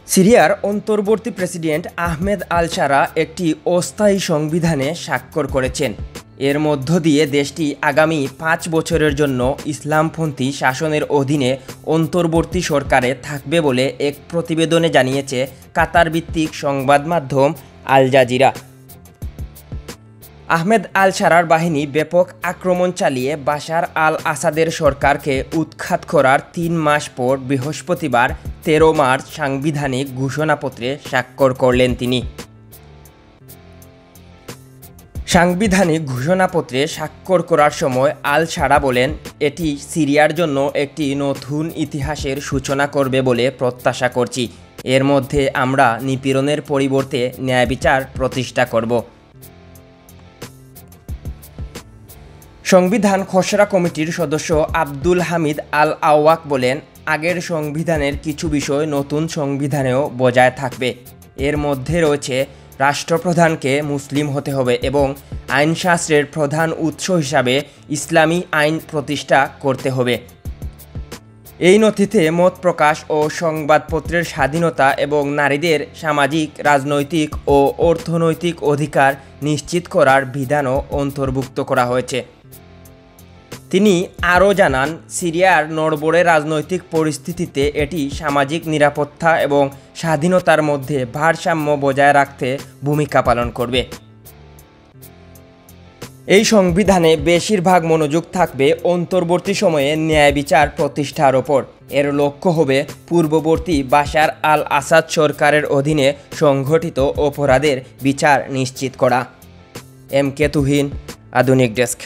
সিরিয়ার অন্তর্বর্তী প্রেসিডেন্ট আহমেদ আল শারা একটি অস্থায়ী সংবিধানে স্বাক্ষর করেছেন। এর মধ্য দিয়ে দেশটি আগামী 5 বছরের জন্য ইসলামপন্থী শাসনের অধীনে অন্তর্বর্তী সরকারে থাকবে বলে এক প্রতিবেদনে জানিয়েছে কাতার ভিত্তিক সংবাদ মাধ্যম আল জাজিরা। আহমেদ আল শারার বাহিনী ব্যাপক আক্রমণ চালিয়ে বাশার আল আসাদের সরকারকে উৎখাত করার 3 মাস পর বৃহস্পতিবার 13 মার্চ সাংবিধানিক ঘোষণাপত্রে স্বাক্ষর করলেন তিনি। সাংবিধানিক ঘোষণাপত্রে স্বাক্ষর করার সময় আল শারা বলেন, এটি সিরিয়ার জন্য একটি নতুন ইতিহাসের সূচনা করবে বলে প্রত্যাশা করছি। এর মধ্যে আমরা নিপীড়নের পরিবর্তে ন্যায়বিচার প্রতিষ্ঠা করব। সংবিধান খসড়া কমিটির সদস্য আব্দুল হামিদ আল আওয়াক বলেন, আগের সংবিধানের কিছু বিষয় নতুন সংবিধানেও বজায় থাকবে। এর মধ্যে রয়েছে রাষ্ট্রপ্রধানকে মুসলিম হতে হবে এবং আইনশাস্ত্রের প্রধান উৎস হিসাবে ইসলামী আইন প্রতিষ্ঠা করতে হবে। এই নথিতে মত প্রকাশ ও সংবাদপত্রের স্বাধীনতা এবং নারীদের সামাজিক, রাজনৈতিক ও অর্থনৈতিক অধিকার নিশ্চিত করার বিধানও অন্তর্ভুক্ত করা হয়েছে। তিনি আরও জানান, সিরিয়ার নড়বড়ে রাজনৈতিক পরিস্থিতিতে এটি সামাজিক নিরাপত্তা এবং স্বাধীনতার মধ্যে ভারসাম্য বজায় রাখতে ভূমিকা পালন করবে। এই সংবিধানে বেশিরভাগ মনোযোগ থাকবে অন্তর্বর্তী সময়ে ন্যায় বিচার প্রতিষ্ঠার ওপর। এর লক্ষ্য হবে পূর্ববর্তী বাশার আল আসাদ সরকারের অধীনে সংঘটিত অপরাধের বিচার নিশ্চিত করা। এম কে তুহিন, আধুনিক ডেস্ক।